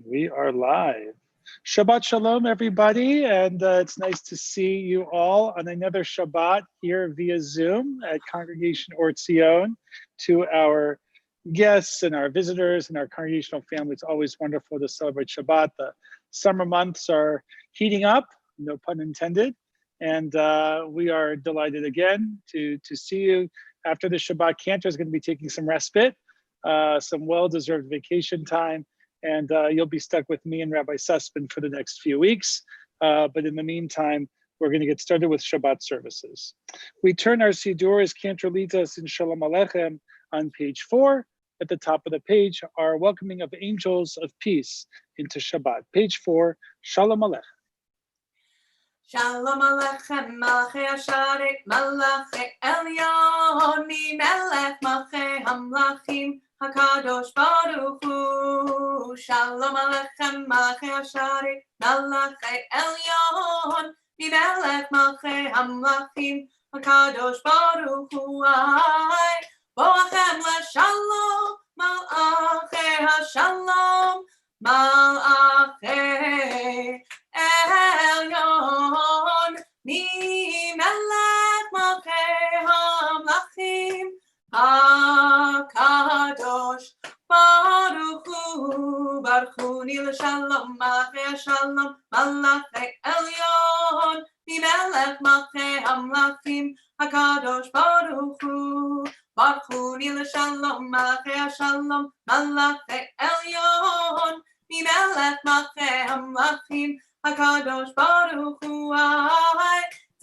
We are live. Shabbat Shalom, everybody, and it's nice to see you all on another Shabbat here via Zoom at Congregation or Tzion. To our guests and our visitors and our congregational family, it's always wonderful to celebrate Shabbat. The summer months are heating up, no pun intended, and we are delighted again to see you. After the Shabbat, Cantor is going to be taking some respite, some well-deserved vacation time. And you'll be stuck with me and Rabbi Sussman for the next few weeks. But in the meantime, we're going to get started with Shabbat services. We turn our Siddur as Cantor leads us in Shalom Aleichem on page 4. At the top of the page, our welcoming of angels of peace into Shabbat. Page 4, Shalom Aleichem. Shalom Aleichem, Malachei Asharet, Malachei Elyon, Melech Malchei Hamlachim, HaKadosh Baruch Hu. Shalom Aleichem, Malachei Asharet, Malachei Elyon, Melech Malchei Hamlachim, HaKadosh Baruch Hu. Boachem LeShalom, Malachei HaShalom, Malachei Elyon, Melech Malchei Hamlachim, HaKadosh Baruch Hu. Baruchuni LeShalom, Malachei Shalom, Malachei Elyon, Melech Malchei Hamlachim, HaKadosh Baruch Hu. Baruchuni LeShalom, Malachei Shalom, Malachei Elyon, Melech Malchei Hamlachim, HaKadosh Baruch Hu.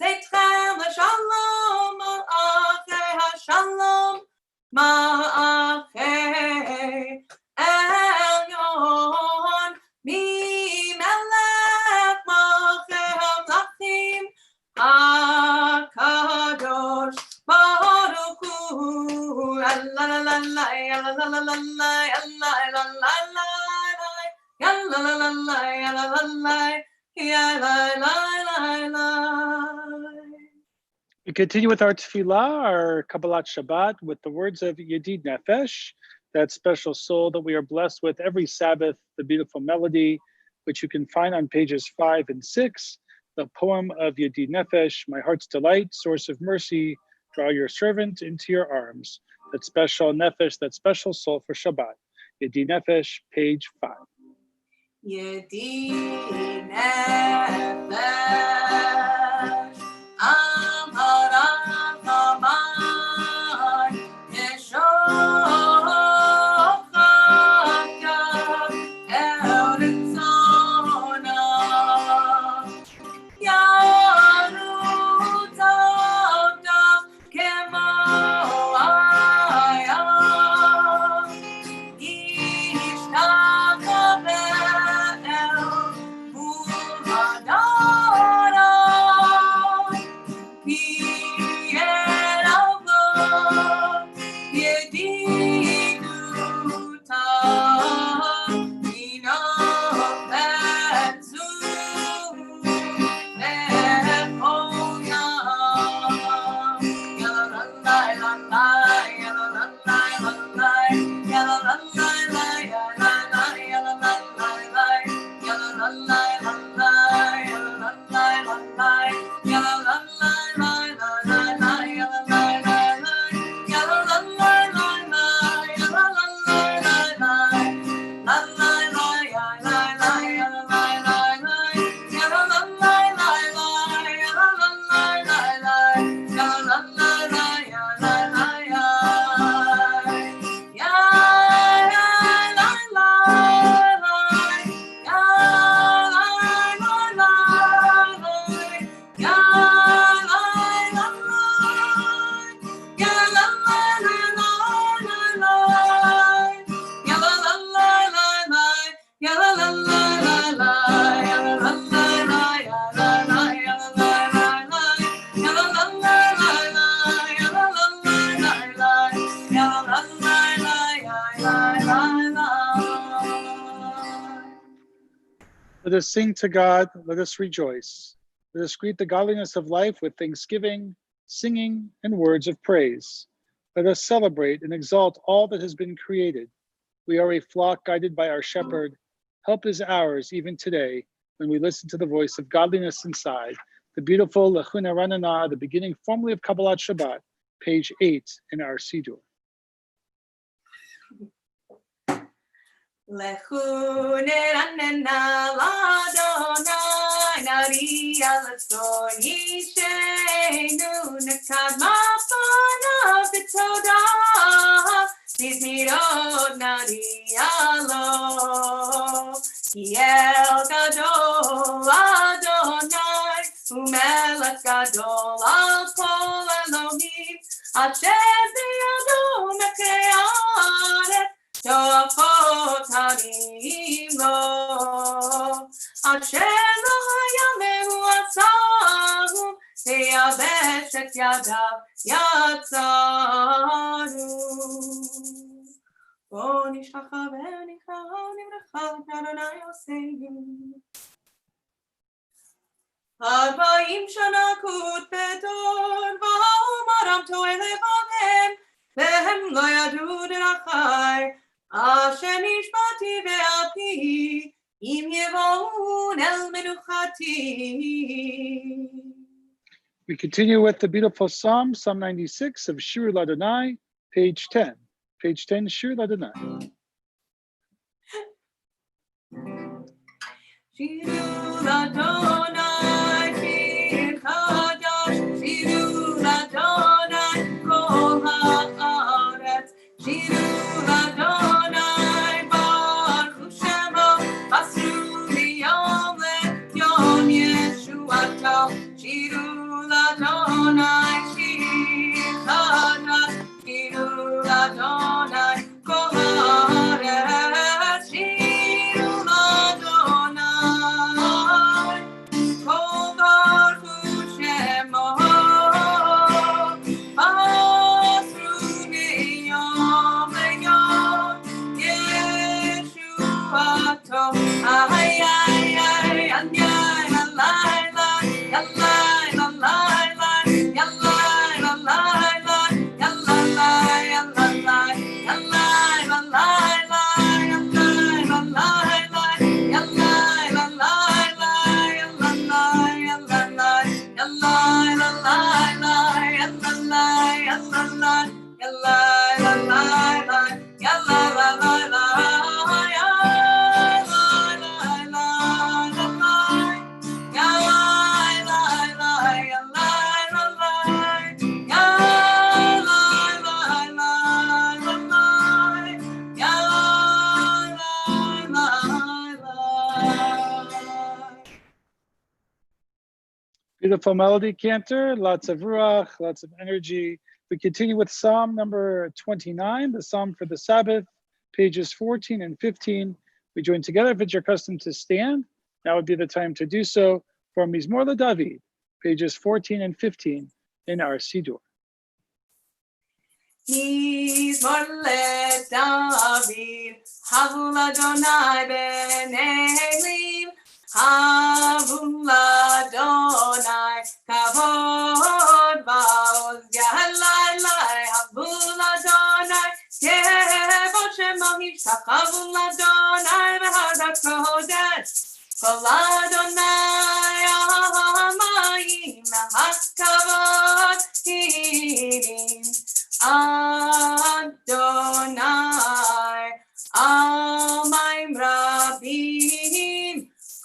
Zeitchem LeShalom, Malachei HaShalom, Malachei Elyon, Melech Malchei Hamlachim, HaKadosh Baruch Hu. La la la la la la la la la la. We continue with our tefillah, our Kabbalat Shabbat, with the words of Yedid Nefesh, that special soul that we are blessed with every Sabbath, the beautiful melody, which you can find on pages 5 and 6, the poem of Yedid Nefesh, my heart's delight, source of mercy, draw your servant into your arms. That special Nefesh, that special soul for Shabbat. Yedid Nefesh, page 5. Yedid Nefesh, Amarat Hamad, Yeshochat El Ritzona, Yarut Avdav Kemo Aya, Yishtachaveh El Muhadara, Pierre Avlo, Yediduta, Ino Betzu, Lechona, Yalalai, lalai, yalalai, lalai, yalalai, lalai, yalalai, yalalai, lalai, yalalai, lalai, yalalai, lalai, yalalai, lalai, yalalai, lalai, yalalai, lalai, Let us sing to God, let us rejoice. Let us greet the godliness of life with thanksgiving, singing, and words of praise. Let us celebrate and exalt all that has been created. We are a flock guided by our shepherd. Help is ours even today when we listen to the voice of godliness inside. The beautiful Lechuna Ranana, the beginning formally of Kabbalat Shabbat, page 8 in our Siddur. Lechune Ranana Ladonai Nari Alator Yishenu Nekad Mapana Vitoda Nizmirot Nari Alo Yel Gadol Adonai Umelech Gadol Al Kol Elohim Asher Biyado Mekearet Tofot Harim Lo Asher Lo Hayamehu Atzaru Veyabesh Et Yadav Yatzaru Bo Nishchacha V'Nikra Nivrecha Adonai Yoseinu Arba'im Shana Kut Bedor V'Omaram To'e Levavem Vehem Lo Yadu Derachai Asher Nishbati Ve'api Im Yevon El Menuchati. We continue with the beautiful Psalm 96 of Shir Ladonai, page 10. Page 10, Shir Ladonai. Shiru Ladonai Shir Chadash Shiru Ladonai Kol Haaretz Shiru Ladonai Baruch Shemo Basru Miyom Le'yom Yeshuato Shiru Ladonai Shir Chadash Shiru Ladonai Kol Haaretz Shiru Ladonai Kol Baruch Shemo Basru Miyom Le'yom Yeshuato Ay ay ay ay ay alay lay alay alay lay alay alay lay alay alay alay alay lay alay alay lay alay alay lay alay alay alay alay lay alay alay Beautiful melody, Cantor, lots of ruach, lots of energy. We continue with Psalm number 29, the Psalm for the Sabbath, pages 14 and 15. We join together. If it's your custom to stand, now would be the time to do so for Mizmor LaDavid, pages 14 and 15 in our Siddur. Mizmor LaDavid, Havu Ladonai b'nei Elim, Havu Ladonai, Kavod Ba'oz Yahalai, Havu Ladonai, Yevot Shemo Yishtachavu Ladonai, V'Har Kodesh, Kol Adonai Amayim, HaKavod Hirim, Adonai Amayim Rabim,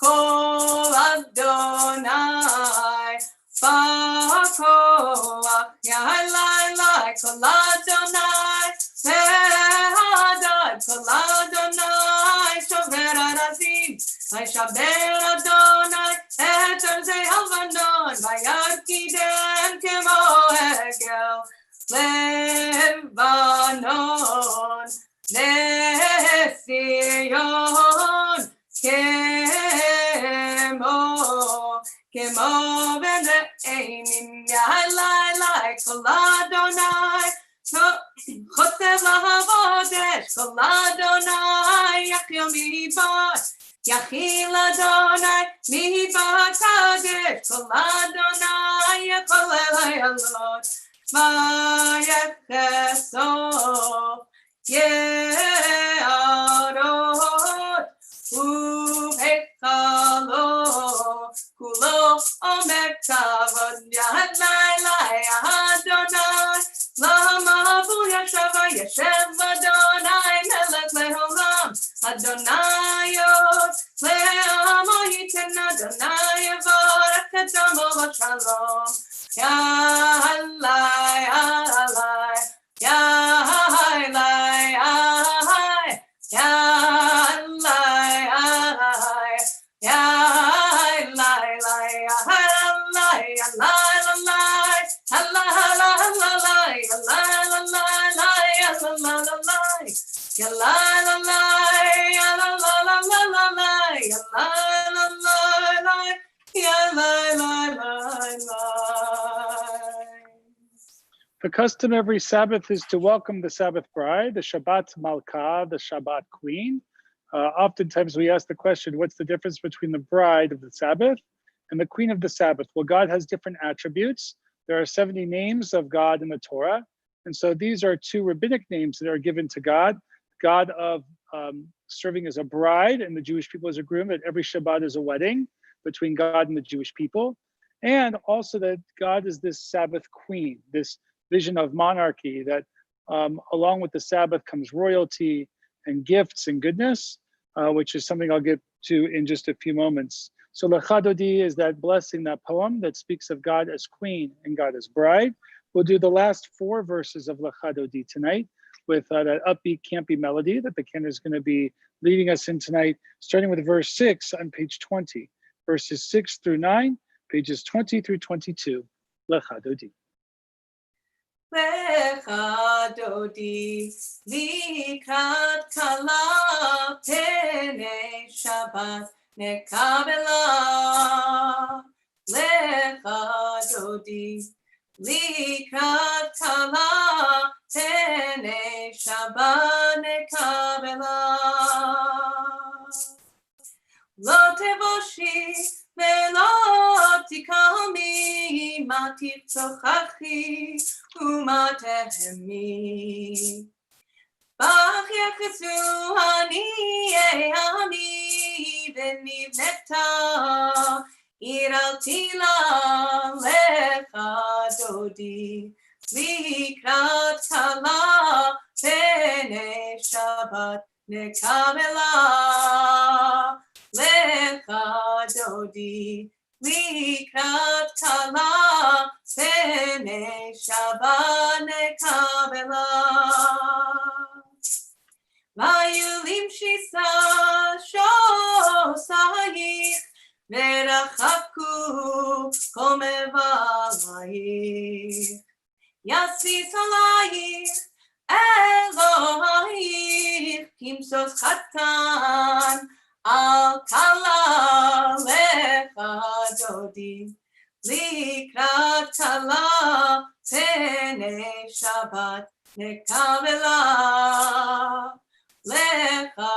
Kol Adonai Ba'koach Yahalai, Kol Adonai Ve'adad, Kol Adonai Shover Arazim, Vayshaber Adonai et Arzei Halvanon, Vayarkidem Kemo Egel Lebanon, Tzion, Kemo Be'enim Yahalai, Kol Adonai Chotev Lahavodesh, Kol Adonai Yachil Mibat, Yachil Adonai Mibat Kadesh, Kol Adonai Yacholel Hayalot, Vayecheso Ye'arot Adonayot, Le'amo Yitin Adonai Yvarach Adamo V'Shalom. Ya Halai, Halai, Ya Halai, Halai, Ya Halai, Halai, Ya Halai, Halai, Halai, Halai, Ya la la la, ya la la la la la la, ya la la la la, ya la la la la. The custom every Sabbath is to welcome the Sabbath bride, the Shabbat Malka, the Shabbat queen. Oftentimes we ask the question, what's the difference between the bride of the Sabbath and the queen of the Sabbath? Well, God has different attributes. There are 70 names of God in the Torah. And so these are two rabbinic names that are given to God. God of serving as a bride and the Jewish people as a groom, that every Shabbat is a wedding between God and the Jewish people. And also that God is this Sabbath queen, this vision of monarchy, that along with the Sabbath comes royalty and gifts and goodness, which is something I'll get to in just a few moments. So Lecha Dodi is that blessing, that poem that speaks of God as queen and God as bride. We'll do the last 4 verses of Lecha Dodi tonight with that upbeat, campy melody that the Ken is going to be leading us in tonight, starting with verse 6 on page 20, verses 6 through 9, pages 20 through 22. Lecha Dodi. Lecha Dodi, Likrat Kala, Pene Shabbat, Nekabela. Lecha Dodi, Likrat Kala, Pene Shabbat, Nekabela. Lo tevoshi velo tikami matif tochachi umatehemi. Bach yachesu hani ami venivneta iraltila lecha dodi likrat kala pene Shabbat nekabela. Lecha Dodi, Likrat Kala, Pene Shabbat Nekabela. Mayulim Shisa, Shosayich, Verachaku, Komevalayich, Yasis Alayich, Elohayich, Kimsos Chatan, Al Kala Lecha Dodi, Likrat Kala, Pene Shabbat Nekabela. Lecha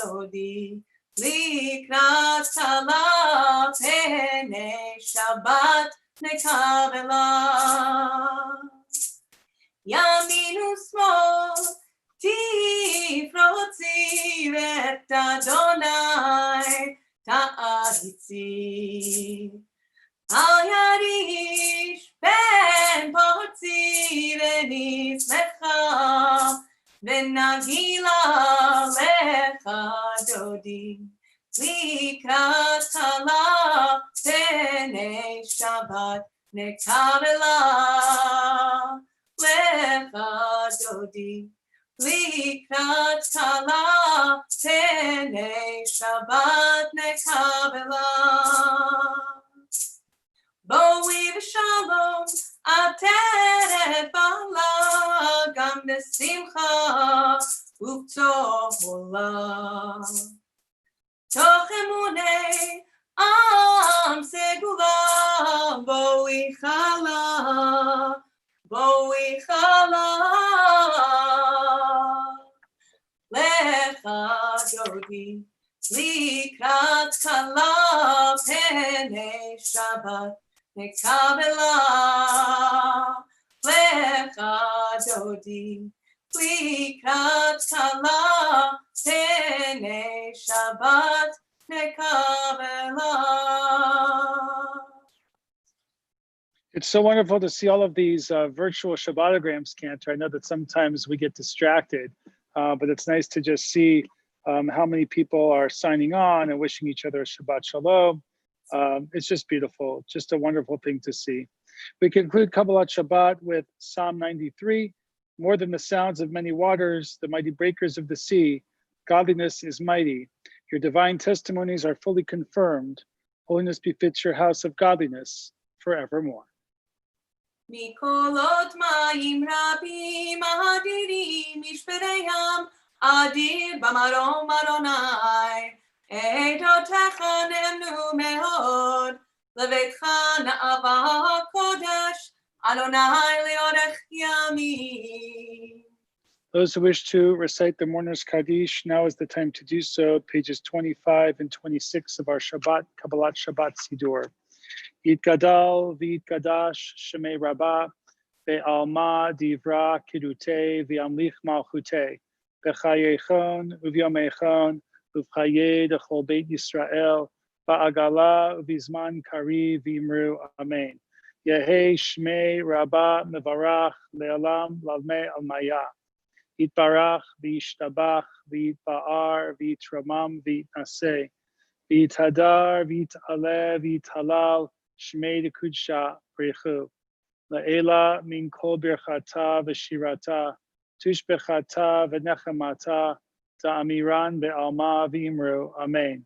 Dodi, Likrat Kala, Pene Shabbat Nekabela. Yaminu Smol, Tifrotzi et Adonai ta'aritzi. Al yarish ben potzi v'nismecha v'nagila lecha dodi. Likrat kala pene Shabbat nekabela. Lecha dodi. Likrat kala pene Shabbat nekabela. Boi v'shalom ateret bala gam b'simcha u'tohola. Toch emunei am segula boi chala. Boi chala. Lecha Dodi, Likrat Kala, Pene Shabbat Nekabela. Lecha Dodi, Likrat Kala, Pene Shabbat Nekabela. It's so wonderful to see all of these virtual Shabbatograms, Cantor. I know that sometimes we get distracted, but it's nice to just see how many people are signing on and wishing each other a Shabbat Shalom. It's just beautiful, just a wonderful thing to see. We conclude Kabbalat Shabbat with Psalm 93. More than the sounds of many waters, the mighty breakers of the sea, godliness is mighty. Your divine testimonies are fully confirmed. Holiness befits your house of godliness forevermore. מקולות מים רבים אדירים משפריהם אדיר במרום אדוני עדותיך נאמנו מאוד לביתך נאווה הקודש אדוני לאורך ימים. Those who wish to recite the Mourner's Kaddish, now is the time to do so. Pages 25 and 26 of our Kabbalat Shabbat Sidur. Yitgadal v'yitgadash shemei rabbah ve'alma divra kidute v'amlich malchute v'chayechon uvyomechon uvchaye dechol beit Yisrael va'agala v'zman kari v'imru amen. Yehei shmei rabbah mevarach le'alam lalmei almaya. Yitbarach v'yishtabach v'yitba'ar v'yitramam v'yitnaseh v'yithadar v'yit'aleh v'yithalal Shmei de Kudsha Brechu, La'ela min kol birchata v'shirata, tushbechata v'nechamata, ta'amiran be'alma v'imru, amen.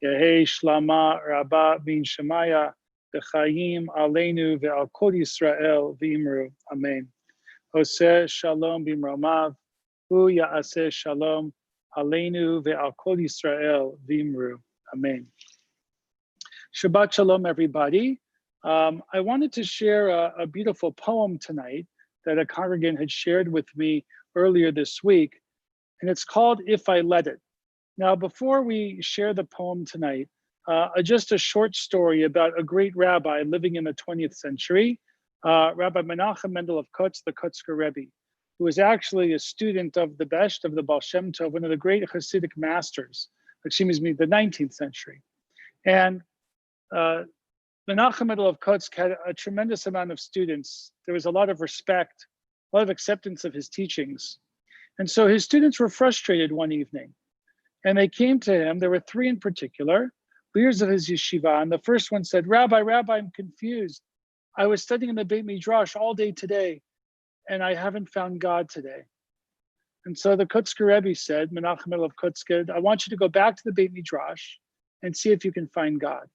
Yehei shlama rabba bin shemaya, v'chayim aleinu ve'al kol Yisrael v'imru, amen. Oseh shalom b'mromav, hu ya'aseh shalom, aleinu ve'al kol Yisrael v'imru, amen. Shabbat Shalom, everybody. I wanted to share a beautiful poem tonight that a congregant had shared with me earlier this week, and it's called If I Let It. Now, before we share the poem tonight, just a short story about a great rabbi living in the 20th century, Rabbi Menachem Mendel of Kutz, the Kutzker Rebbe, who was actually a student of the Best of the Baal Shem Tov, one of the great Hasidic masters, the 19th century. And Menachem Mendel of Kutsk had a tremendous amount of students. There was a lot of respect, a lot of acceptance of his teachings. And so his students were frustrated one evening. And they came to him, there were three in particular, leaders of his yeshiva. And the first one said, Rabbi, I'm confused. I was studying in the Beit Midrash all day today, and I haven't found God today. And so the Kutzker Rebbe said, Menachem Mendel of Kutsk, I want you to go back to the Beit Midrash and see if you can find God.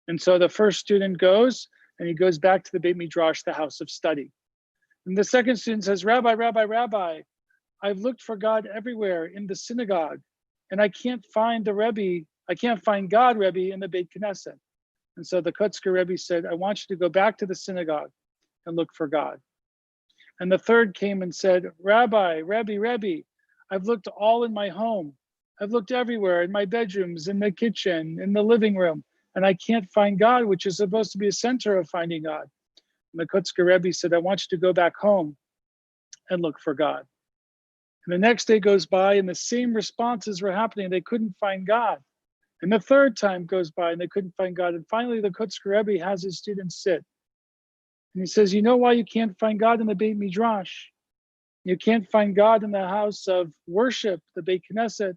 And so the first student goes, and he goes back to the Beit Midrash, the house of study. And the second student says, Rabbi, I've looked for God everywhere in the synagogue, and I can't find the Rebbe, I can't find God, Rebbe, in the Beit Knesset. And so the Kutzker Rebbe said, I want you to go back to the synagogue and look for God. And the third came and said, Rabbi, I've looked all in my home. I've looked everywhere, in my bedrooms, in the kitchen, in the living room, and I can't find God, which is supposed to be a center of finding God. And the Kutzker Rebbe said, I want you to go back home and look for God. And the next day goes by, and the same responses were happening. They couldn't find God. And the third time goes by, and they couldn't find God. And finally, the Kutzker Rebbe has his students sit. And he says, you know why you can't find God in the Beit Midrash? You can't find God in the house of worship, the Beit Knesset.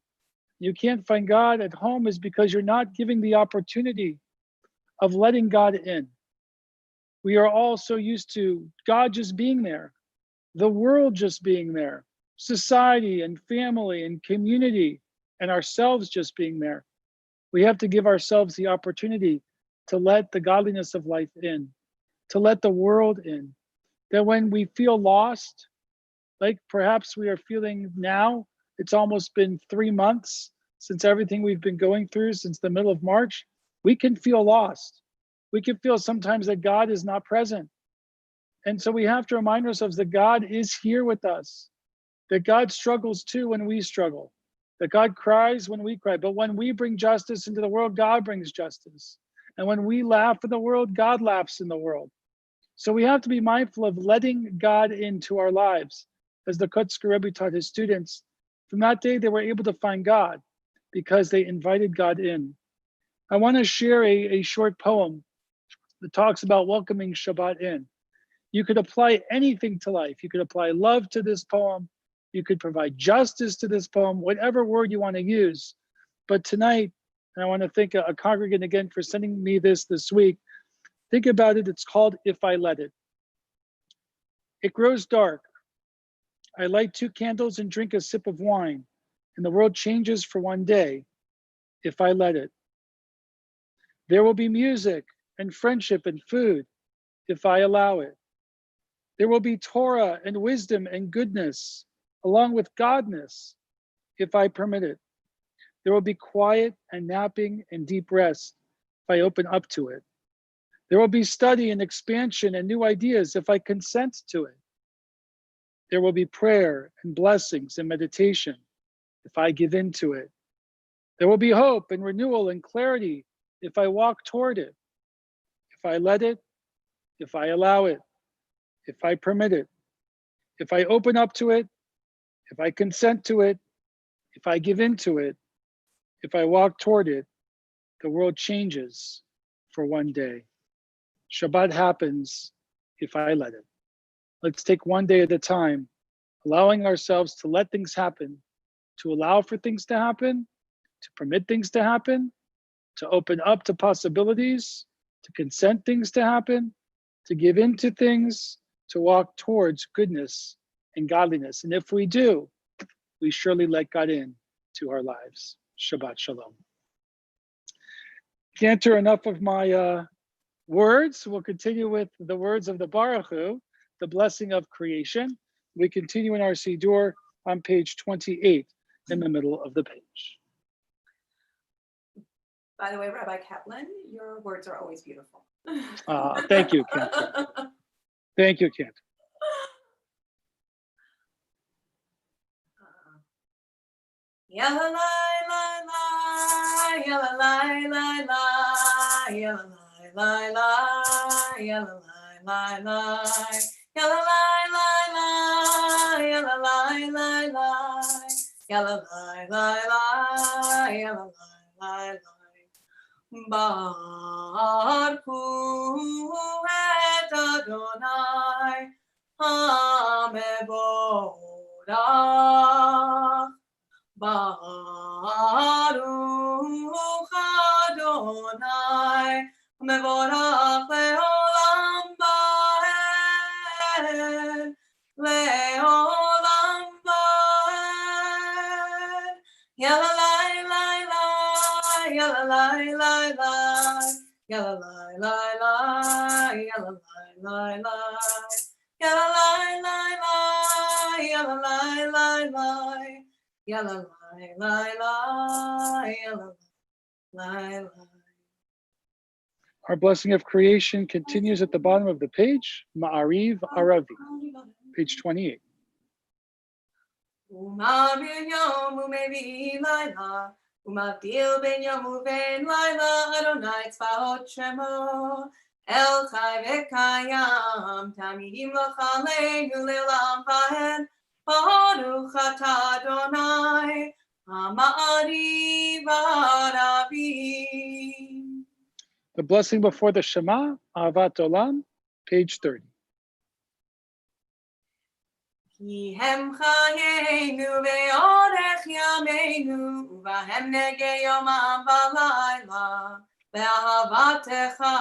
You can't find God at home is because you're not giving the opportunity of letting God in. We are all so used to God just being there, the world just being there, society and family and community and ourselves just being there. We have to give ourselves the opportunity to let the godliness of life in, to let the world in. That when we feel lost, like perhaps we are feeling now, it's almost been 3 months since everything we've been going through since the middle of March, we can feel lost. We can feel sometimes that God is not present. And so we have to remind ourselves that God is here with us, that God struggles too when we struggle, that God cries when we cry. But when we bring justice into the world, God brings justice. And when we laugh in the world, God laughs in the world. So we have to be mindful of letting God into our lives. As the Kutzker Rebbe taught his students, from that day they were able to find God because they invited God in. I want to share a short poem that talks about welcoming Shabbat in. You could apply anything to life. You could apply love to this poem. You could provide justice to this poem, whatever word you want to use. But tonight, and I want to thank a congregant again for sending me this week. Think about it. It's called If I Let It. It grows dark. I light 2 candles and drink a sip of wine, and the world changes for one day, if I let it. There will be music and friendship and food, if I allow it. There will be Torah and wisdom and goodness, along with godness, if I permit it. There will be quiet and napping and deep rest, if I open up to it. There will be study and expansion and new ideas, if I consent to it. There will be prayer and blessings and meditation, if I give in to it. There will be hope and renewal and clarity, if I walk toward it. If I let it, if I allow it, if I permit it, if I open up to it, if I consent to it, if I give in to it, if I walk toward it, the world changes for one day. Shabbat happens if I let it. Let's take one day at a time, allowing ourselves to let things happen, to allow for things to happen, to permit things to happen, to open up to possibilities, to consent things to happen, to give in to things, to walk towards goodness and godliness. And if we do, we surely let God in to our lives. Shabbat Shalom. Can't hear enough of my words. We'll continue with the words of the Baruch Hu, the blessing of creation. We continue in our Siddur on page 28 in the middle of the page. By the way, Rabbi Kaplan, your words are always beautiful. Thank you, Cantor. Thank you, Cantor. Yalla lai lai lai, yalla lai lai lai, yalla lai lai lai, yalla lai lai lai, yalla lai lai lai, yalla lai lai lai, yalla lai lai lai, yalla lai lai lai. Baruchu et Adonai HaMevorach. Baruch Adonai Mevorach leolam vaed, leolam vaed. Yalla lai lai lai, yalla lai lai lai, yalla lai lai lai, yalla lai lai lai, yalla lai lai lai, yalla lai lai lai. Yalla lai lai lai, yalla lai lai. Our blessing of creation continues at the bottom of the page, Ma'ariv Aravi, page 28. Umavir yom umevi laila, umavdil ben yom uven laila, Adonai tzvaot shemo, El chai v'kayam, tamidim l'chaleinu le'olam vaed. Baruch atah Adonai, Ha'ma'ariv Aravi. The blessing before the Shema, Ahavat Olam, page 30. Ki hem chayenu ve'orech yameinu, uvahem nege yomam v'layla, ve'ahavatecha,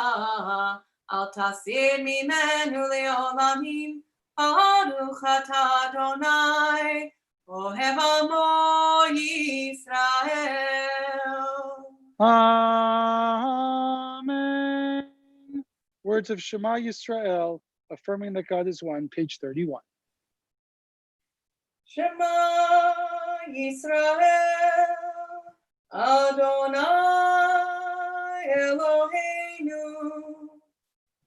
al tasir mimenu le'olamim. Baruch atah Adonai, ohev amo Yisrael. Amen. Words of Shema Yisrael, affirming that God is one, page 31. Shema Yisrael, Adonai Eloheinu,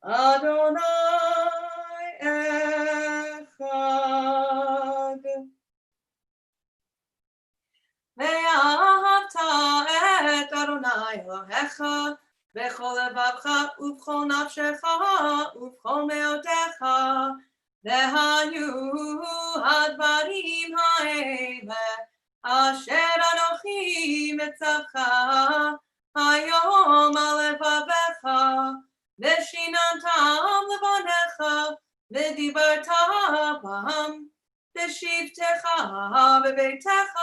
Adonai Echad. Ve'ahavta et Adonai Elohecha, b'chol levavcha u'b'chol nafshecha u'b'chol me'otecha, ve'hayu hadvarim ha'ele asher anochi metzavcha hayom al levavecha, ve'shinantam levanecha, v'dibarta bam, בשבתך בביתך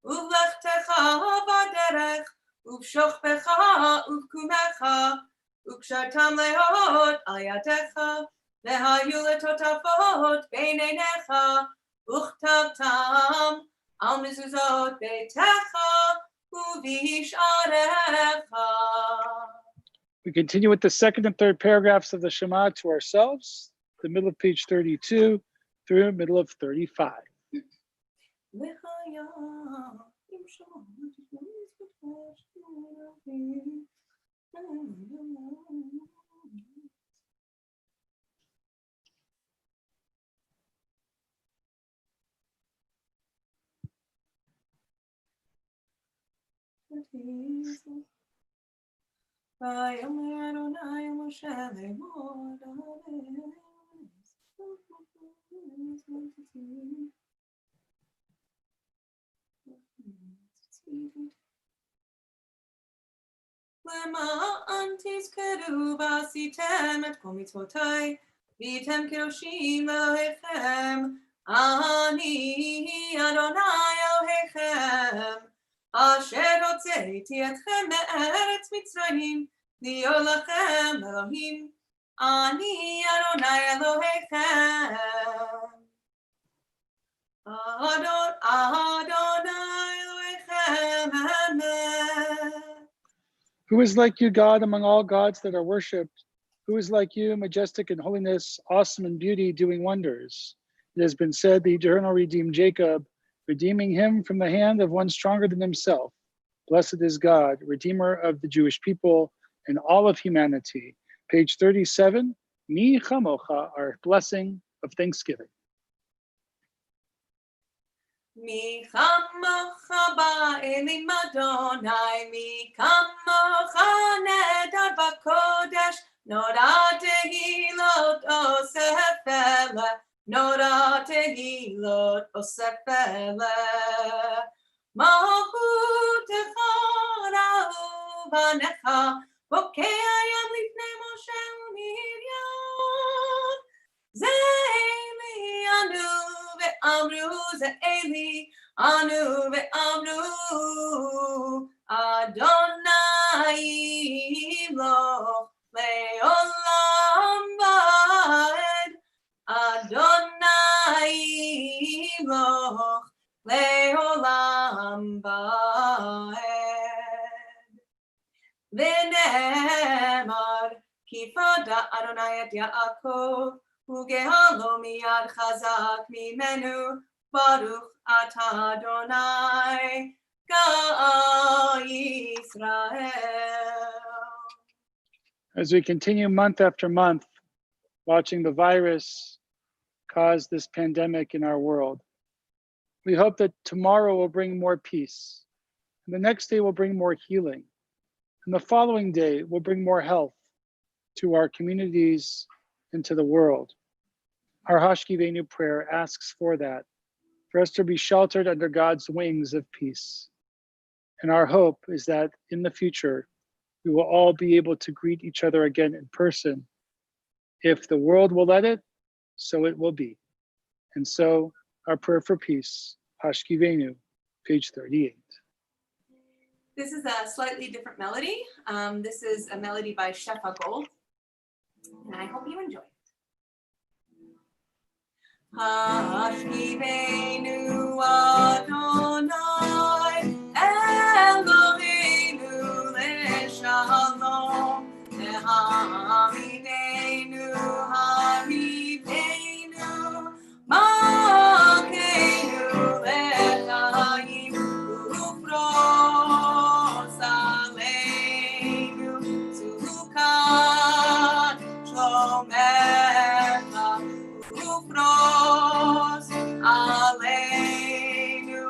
ובלכתך בדרך ובשוכבך ובקומך וקשרתם להות על ידך והיו לטוטפות בין עיניך וכתבתם על מזוזות ביתך ובשעריך. We continue with the second and third paragraphs of the Shema to ourselves, the middle of page 32 through middle of 35. ויאמר אדוני משה לאמור למען תזכרו ועשיתם את כל מצוותיי והייתם קדושים לאלוהיכם אני אדוני אלוהיכם אשר הוצאתי אתכם מארץ מצרים להיות לכם אלוהים אני אדוני אלוהיכם אדוני אלוהיכם אמת. Who is like you, God, among all gods that are worshipped? Who is like you, majestic in holiness, awesome in beauty, doing wonders? It has been said, the Eternal redeemed Jacob, redeeming him from the hand of one stronger than himself. Blessed is God, Redeemer of the Jewish people and all of humanity. Page 37, Mi Chamocha, our blessing of thanksgiving. Mi chamocha ba'elim Adonai, mi chamocha nedar b'kodesh, nora tehilot osef eleh, nora tehilot osef eleh. Malchutecha ra'u banecha, bokeh hayam lifnei Moshe u'Miriam. Ze'eli anu ve'amru, ze'eli anu ve'amru, Adonai imloch le'olam va'ed, Adonai imloch le'olam va'ed. V'ne'emar ki fada Adonai et Yaakov, ugehalo miyad chazak mimenu, baruch atah Adonai Ga Yisrael. As we continue month after month, watching the virus cause this pandemic in our world, we hope that tomorrow will bring more peace, and the next day will bring more healing, and the following day will bring more health to our communities and to the world. Our Hashkivenu prayer asks for that, for us to be sheltered under God's wings of peace. And our hope is that in the future, we will all be able to greet each other again in person. If the world will let it, so it will be. And so our prayer for peace, Hashkivenu, page 38. This is a slightly different melody. This is a melody by Shefa Gold, and I hope you enjoy it. Hashkivenu Adonai Eloheinu leShalom Hamidenu Hamidenu Malkeinu leChaim Ufros Aleinu Sukat Shlomecha Ufros Aleinu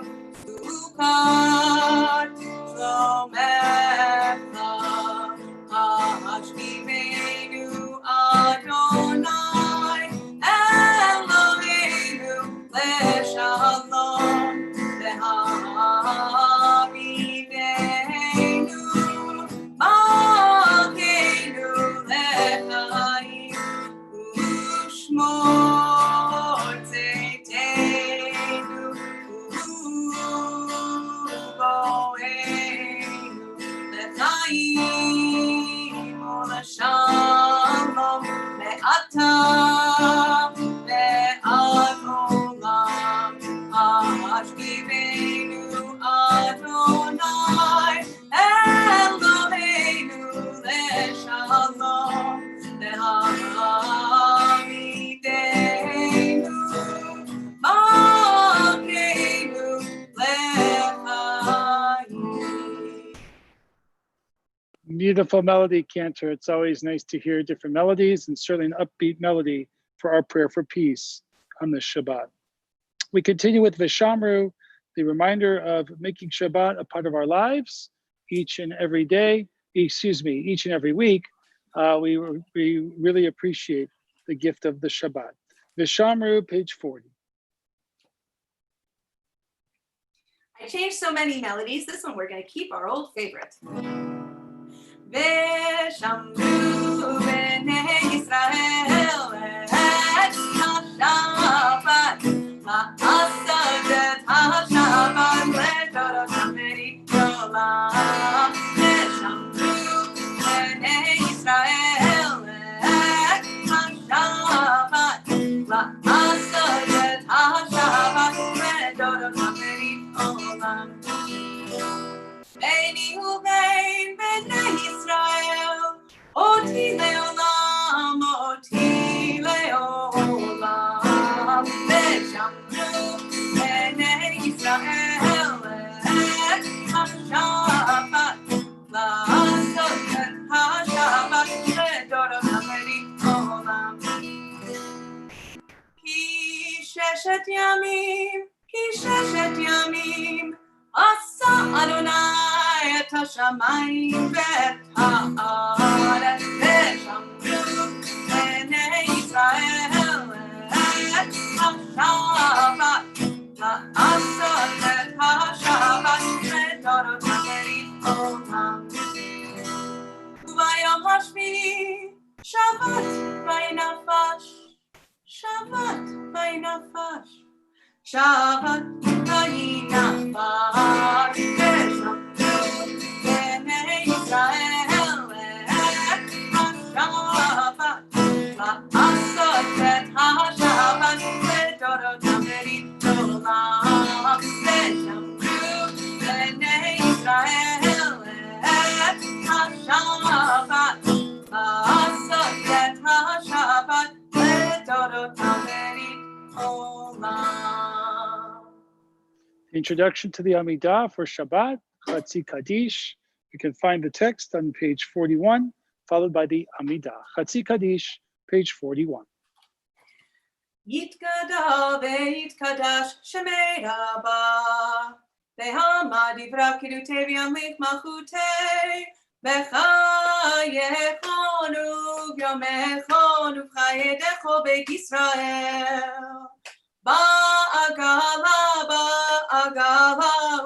Sukat Shlomecha Hashkivenu Adonai Eloheinu leShalom Ve'hamidenu Malkeinu leChaim Ushmor tzeiteinu Beautiful melody, Cantor. It's always nice to hear different melodies, and certainly an upbeat melody for our prayer for peace on this Shabbat. We continue with Vishamru, the reminder of making Shabbat a part of our lives each and every day, each and every week. We really appreciate the gift of the Shabbat. Vishamru, page 40. I changed so many melodies. This one we're going to keep our old favorite. Veshamru b'nei Yisrael et ha-Shabbat la'asot et ha-Shabbat le'toratam v'ritolam. Veshamru b'nei Yisrael et ha-Shabbat la'asot et ha-Shabbat le'toratam v'ritolam. Beini ubein b'nei Yisrael, oti leolam, veshamru b'nei Yisrael et ha-Shabbat, la'asot et ha-Shabbat le'toratam v'ritolam. Ki sheshet yamim, Asa Adonai et hashamayim v'et ha'aretz veshamru b'nei Yisrael et ha-Shabbat la'asot et ha-Shabbat le'toratam v'ritolam. U'bayom hashmi'i Shabbat v'nafash, Shabbat v'nafash, Shabbat v'nafash, veshamru b'nei Yisrael et ha-Shabbat la'asot et ha-Shabbat le'toratam v'ritolam. Veshamru b'nei Yisrael et ha-Shabbat la'asot et ha-Shabbat le'toratam v'ritolam. Introduction to the Amidah for Shabbat, Chatzi Kaddish. You can find the text on page 41, followed by the Amidah. Chatzi Kaddish, page 41. Yitgadal ve'yitkadash shemei Rabba, ve'hama divra kirutei v'yamlich malchutei, v'chayechonu v'yomechonu v'chayedecho beit Yisrael. Ba'agala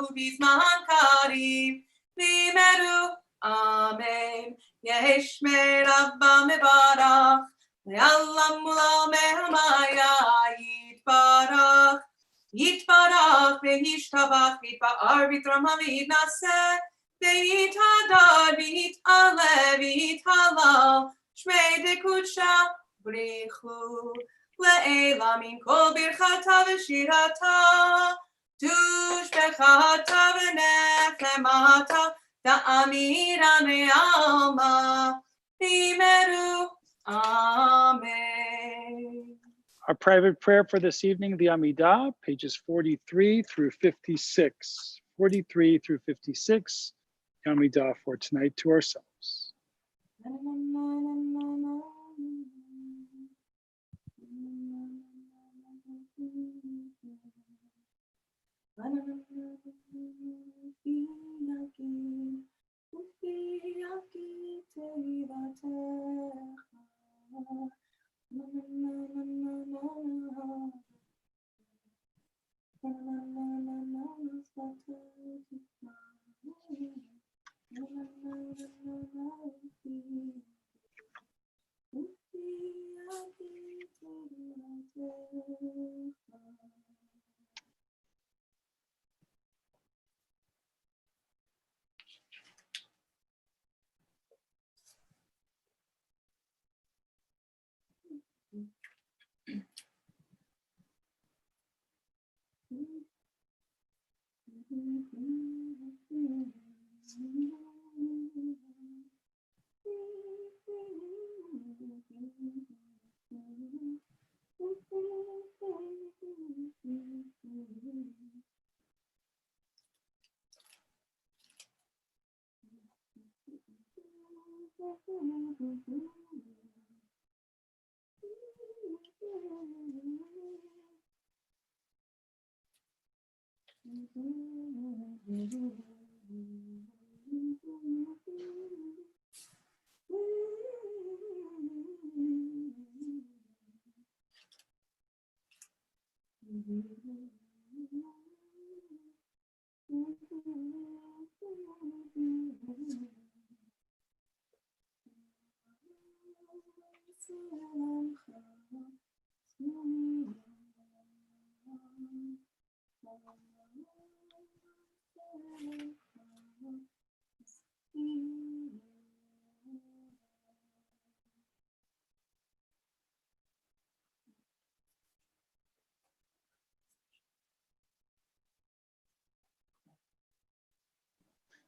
ubizman karim limeru amen. Yeshme Rabba mebarach le'alam u'lam me'hamaya yitbarach ve'yishtabach v'yitba'ar v'yitram v'yitnaseh ve'yitadar v'yit'ale v'yithalal shmei dekudsha brichu le'ela min kol birchata v'shirata tushbechata v'nechemata da'amira me'alma v'imeru amen. Our private prayer for this evening, the Amidah, pages 43 through 56. 43 through 56, the Amidah for tonight to ourselves.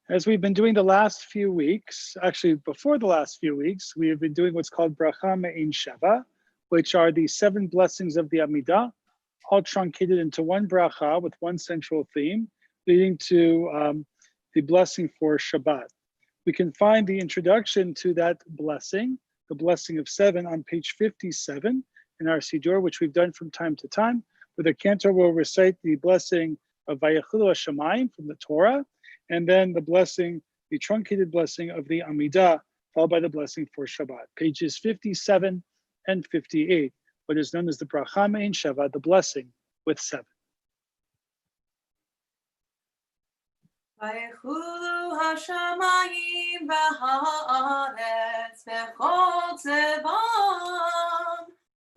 As we've been doing the last few weeks, actually before the last few weeks, we have been doing what's called Brahaman Sheva, which are the 7 blessings of the Amidah, all truncated into one bracha with one central theme, leading to the blessing for Shabbat. We can find the introduction to that blessing, the blessing of 7, on page 57 in our Siddur, which we've done from time to time, where the cantor will recite the blessing of Vayechilu Hashamayim from the Torah, and then the blessing, the truncated blessing of the Amidah, followed by the blessing for Shabbat. Pages 57 and 58, what is known as the Brahaman Sheva, the blessing with 7. Vayechilu Hashamayim v'haaretz v'chol tzevam,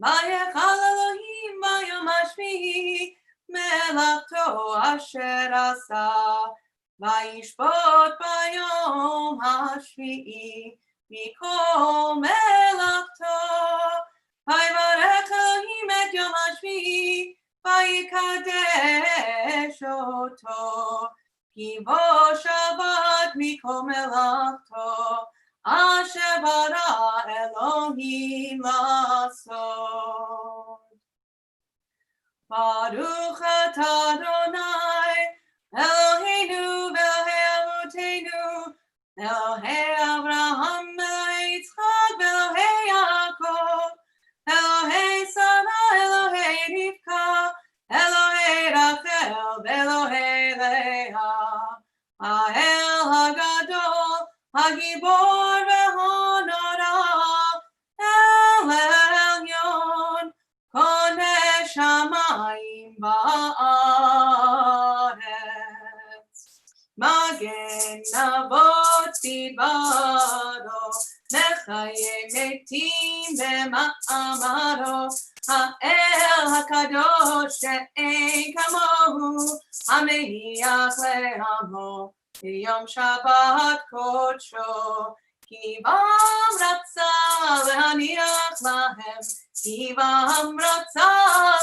Vayechal Elohim bayom hashvi'i melachto asher asa, Vayishbot bayom hashvi'i mikol melachto, Vayivarech Elohim et yom hashvi'i vayikadesh oto, Ki bo Shabbat mikol melachto, Asher bara Elohim lasot. Baruch atah Adonai, Eloheinu v'Elohei Avotenu, Elohei Avraham v'Elohei Yitzchak v'Elohei Yaakov, Elohei Sarah, Elohei Rivka, Elohei Rachel v'Elohei Leah, Ha'el Hagadol, Hagibor v'Honora, El Elyon, Koneh Shamayim ba'aretz, Magen Avot Bidbaro, Mechaye Metim b'Ma'amaro, Ha'el HaKadosh she'en kamohu, Hamehiach le'amo, Yom Shabbat Kodsho, Ki bam ratza le'aniach lahem, Ki bam ratza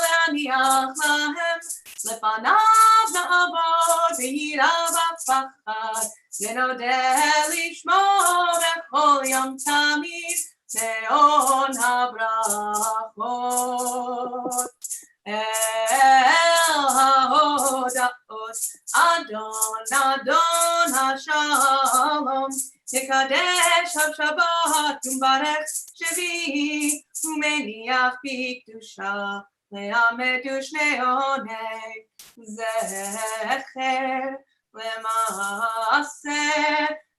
le'aniach lahem, Lepanav na'avod v'yira b'pachad, V'nodeh lishmor b'chol yom tamid, Me'on habrachot. El ha'odaot, Adon Adon ha'shalom, Tekadesh ha'shabbat, Umbarech shevi, Umeniach b'kedusha, Le'amedu shnei onei, Zecher le'maseh,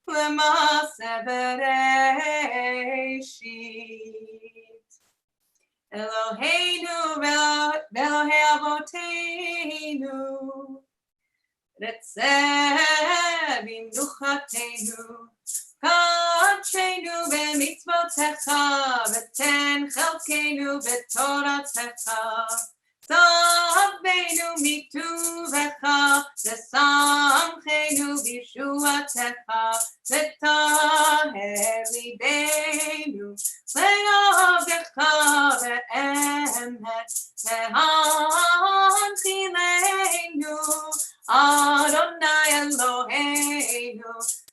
Le'maseh bereshit. Eloheinu v'Elohei Avotenu, Retzeh v'imnuchatenu, Kadshenu b'mitzvotecha, V'ten chelkenu b'toratecha, Tzavenu miktuvecha, V'samchenu b'yeshuatecha, V'taher libeinu, Le'avdecha ve'emet, Ve'hanchilenu, Adonai Eloheinu,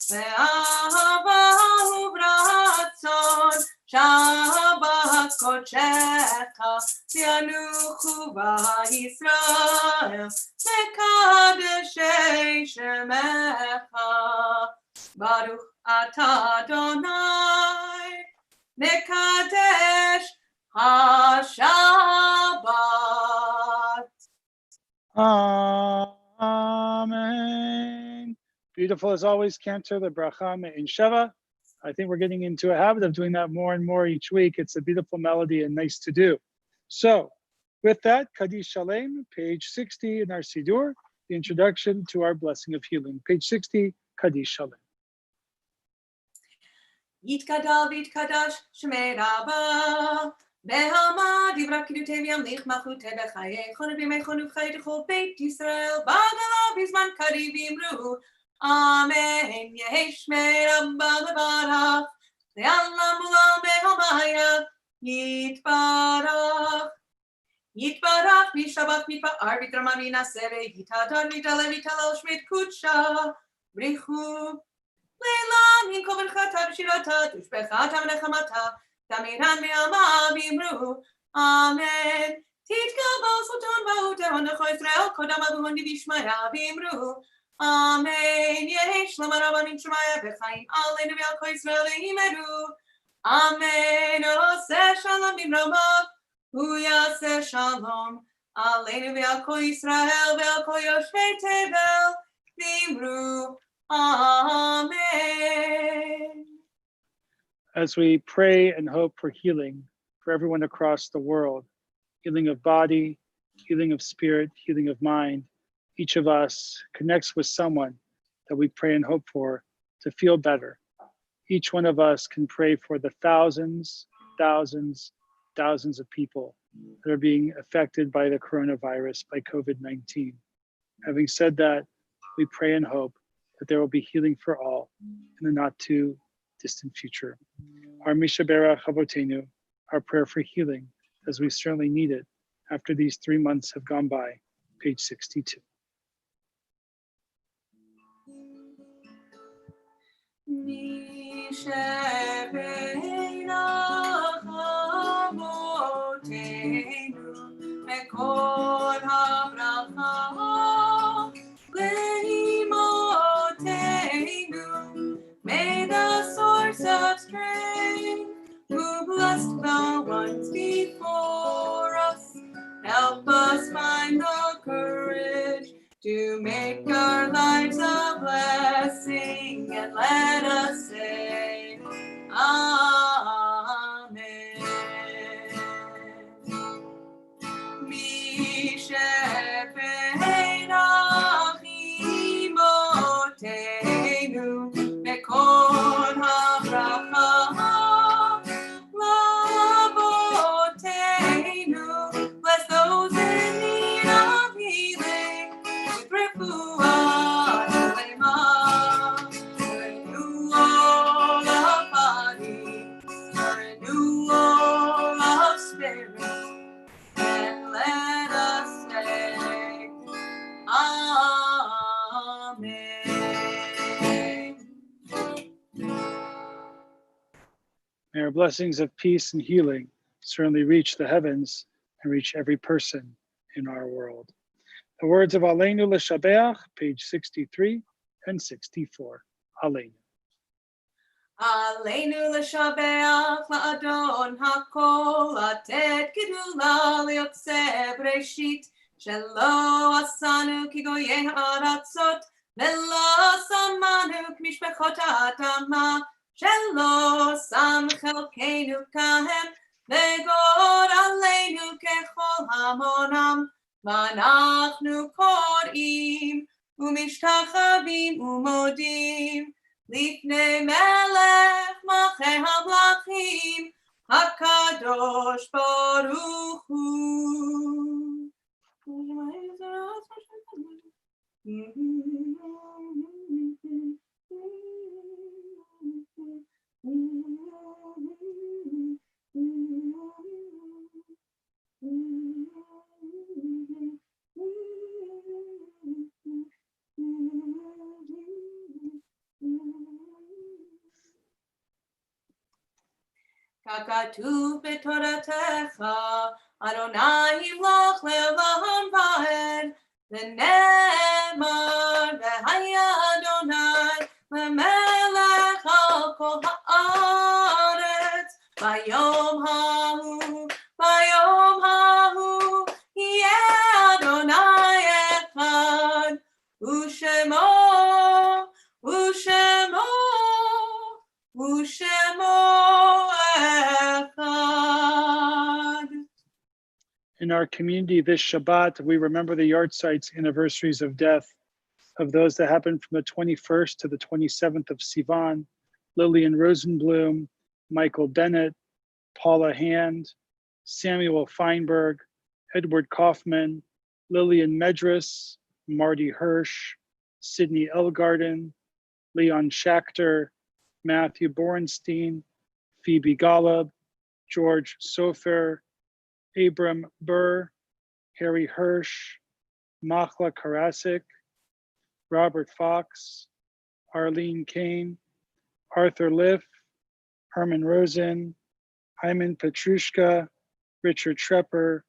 Ve'ahabahu v'ratzon, Shabbat kodshecha, V'yanuchu v'Yisrael, Ve'kadeshei shemecha, Baruch atah Adonai, Mekadesh HaShabbat. Amen. Beautiful as always, Cantor, the Brahaman Sheva. I think we're getting into a habit of doing that more and more each week. It's a beautiful melody and nice to do. So with that, Kaddish Shalem, page 60 in our Siddur, the introduction to our blessing of healing. Page 60, Kaddish Shalem. Yitkadal v'yitkadash shmei Rabbah. Behama divra kidutev yamlich malchuteh b'chayechon v'yimechon v'chayetecho Beit Yisrael b'agala b'zman kariv v'imru Amen yehi shmei Rabbah levarach le'alam u'lam behamaya yitbarach Yitbarach mishabach mitpa'ar v'drama minaseh v'yitadar v'yidaleh v'yitalel shmei kudsha brichu Leilan in koverchata v'shirata tushbechata v'nechamata Damiran ve'alma v'imru Amen Titkabal sultan v'uter Necho Yisrael kodam avuhon v'yishmaya v'imru Amen Yehi shlom araba min shemaya v'chaim aleinu v'al kol Yisrael v'imeru Amen Oseh shalom b'mromav Hu yaseh shalom aleinu v'al kol Yisrael v'al kol yoshvei tevel v'imru Amen. As we pray and hope for healing for everyone across the world, healing of body, healing of spirit, healing of mind, each of us connects with someone that we pray and hope for to feel better. Each one of us can pray for the thousands of people that are being affected by the coronavirus, by COVID-19. Having said that, we pray and hope that there will be healing for all in the not too distant future. Our Mishabera Chavotenu, our prayer for healing, as we certainly need it after these 3 months have gone by, page 62. Mishabera Chavotenu, Mekol HaBracha, May the source of strength, who blessed the ones before us, help us find the courage to make our lives a blessing, and let us say, Amen. Mishepein achimotenu, Mekol habracha, lavotenu. Bless those in need of healing with refuah shlema, renewal of body, renewal of spirit, and let us say, Amen. May our blessings of peace and healing certainly reach the heavens and reach every person in our world. The words of Aleinu L'Shabeach, page 63 and 64. Aleinu. Aleinu l'shabeach la'adon hakol, latet gedula liyotzeh breshit, shelo asanu ki goyei ha'aratzot, velo samanu k'mishpechot ha'adama, shelo sam chelkeinu kahem, vegor aleinu kechol hamonam, v'anachnu kor'im, u'mishtachavim u'modim, Lifnei melech malchei hamlachim, hakadosh baruch hu. Kakatuv betoratecha, Adonai yimloch le'olam va'ed, v'nemar v'haya Adonai le'melech al kol ha'aretz, in our community this Shabbat, we remember the yard sites anniversaries of death of those that happened from the 21st to the 27th of Sivan: Lillian Rosenblum, Michael Bennett, Paula Hand, Samuel Feinberg, Edward Kaufman, Lillian Medras, Marty Hirsch, Sidney Elgarden, Leon Schachter, Matthew Borenstein, Phoebe Golub, George Sofer, Abram Burr, Harry Hirsch, Machla Karasik, Robert Fox, Arlene Kane, Arthur Liff, Herman Rosen, Hyman Petrushka, Richard Trepper,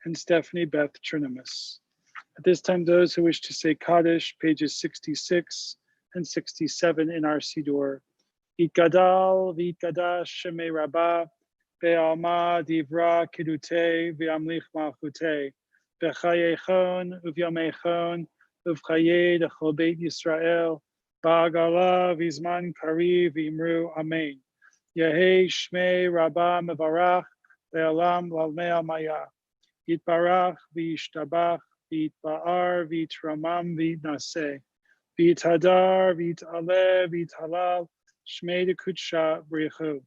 and Stephanie Beth Trinimus. At this time, those who wish to say Kaddish, pages 66 and 67 in our Siddur. Yitgadal v'yitgadash shemei Rabbah, be'alma divra kedute v'amlich malchute, b'chayechon uvyamechon uvchaye dechol beit Yisrael, ba'agala v'zman kariv v'imru amen. Yehei shmei Rabbah mevarach be'alam lalmei almaya. Yitbarach v'yishtabach v'yitba'ar v'yitramam v'yitnaseh. V'yithadar v'yit'aleh v'yithalal shmei dekudsha b'rechu.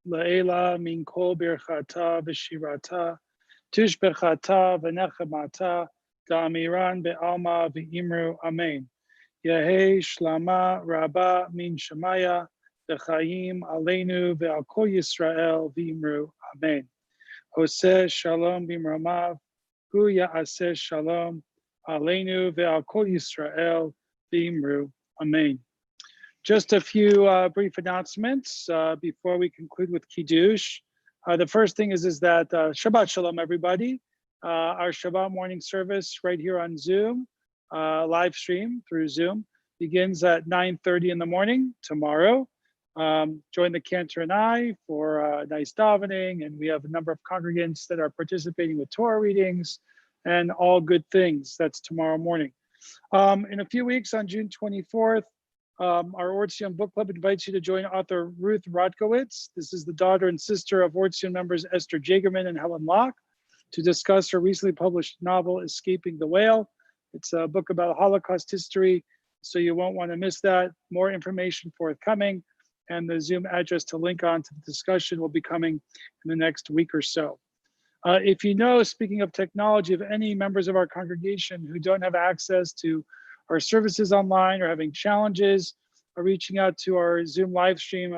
La'ela min kol birchata v'shirata tishbechata v'nechamata da'amiran be'alma v'imru amen. Yehei shlama rabba min shemaya v'chaim aleinu ve'al kol Yisrael v'imru amen. Oseh shalom b'mramav hu ya'aseh shalom aleinu ve'al kol Yisrael v'imru amen. Just a few brief announcements before we conclude with Kiddush. The first thing is that Shabbat Shalom, everybody. Our Shabbat morning service right here on Zoom, live stream through Zoom, begins at 9:30 in the morning tomorrow. Join the Cantor and I for nice davening, and we have a number of congregants that are participating with Torah readings and all good things. That's tomorrow morning. In a few weeks, on June 24th, our Ortzion Book Club invites you to join author Ruth Rodkowitz. This is the daughter and sister of Ortzion members Esther Jagerman and Helen Locke, to discuss her recently published novel, Escaping the Whale. It's a book about Holocaust history, so you won't want to miss that. More information forthcoming, and the Zoom address to link on to the discussion will be coming in the next week or so. If you know, speaking of technology, of any members of our congregation who don't have access to our services online or having challenges or reaching out to our Zoom live stream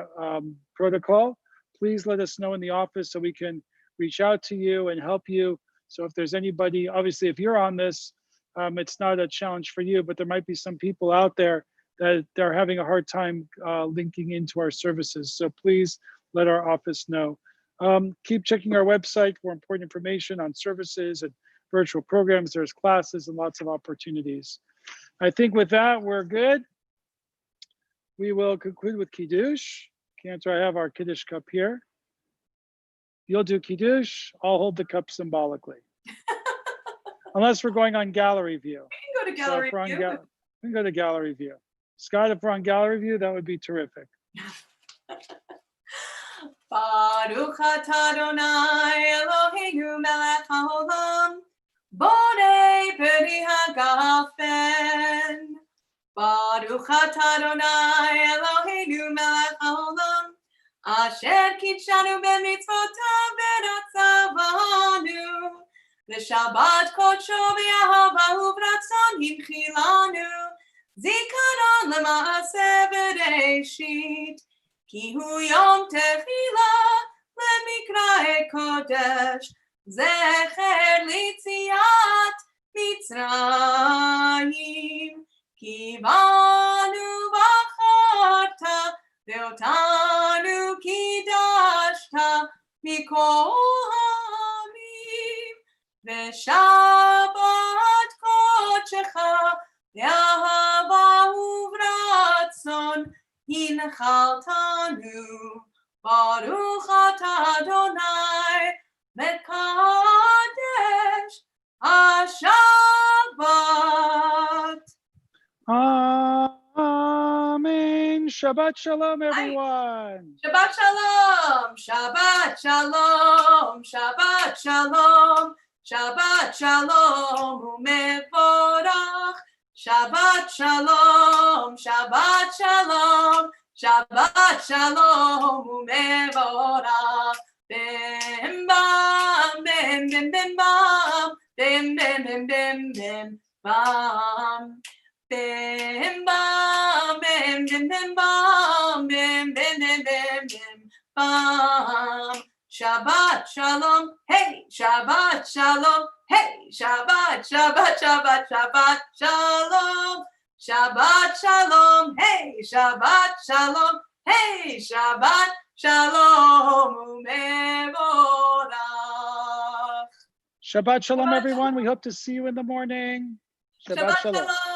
protocol, please let us know in the office so we can reach out to you and help you. So if there's anybody, obviously if you're on this, it's not a challenge for you, but there might be some people out there that they're having a hard time linking into our services. So please let our office know. Keep checking our website for important information on services and virtual programs. There's classes and lots of opportunities. I think with that, we're good. We will conclude with Kiddush. Cantor, I have our Kiddush cup here. You'll do Kiddush, I'll hold the cup symbolically. Unless we're going on gallery view. We can go to gallery view. We can go to gallery view. Scott, if we're on gallery view, that would be terrific. Baruch atah Adonai Eloheinu melech haolam, bonei peri hagafen. Baruch atah Adonai Eloheinu melech haolam, asher kitshanu b'mitzvotav v'ratzavanu, v'shabbat kodsho v'yahavahu v'ratzon himchilanu, zikaron l'maaseh v'reishit, ki hu yom tefila lemikra kodesh, zecher litziat Mitzrayim, ki banu bacharta ve'otanu kidashta mikol hamim, ve'shabbat kodshecha ve'ahavahu v'ratzon hinchaltanu. Baruch atah Adonai mekadesh HaShabbat. Amen. Shabbat Shalom, everyone. Shabbat Shalom. Shabbat Shalom. Shabbat Shalom. Shabbat Shalom Umevorach. Shabbat Shalom, Shabbat Shalom, Shabbat Shalom Umevorach. Bim bam, bim bim bim bam, bim bim bim bim bim bam. Bim bam, bim bim bim bam, bim bim bim bim bim bam. Shabbat Shalom, hey, Shabbat Shalom, hey, Shabbat, Shabbat, Shabbat, Shabbat Shalom. Shabbat Shalom, hey, Shabbat Shalom, hey, Shabbat Shalom Umevorach. Shabbat Shalom, everyone. We hope to see you in the morning. Shabbat Shalom. Shalom.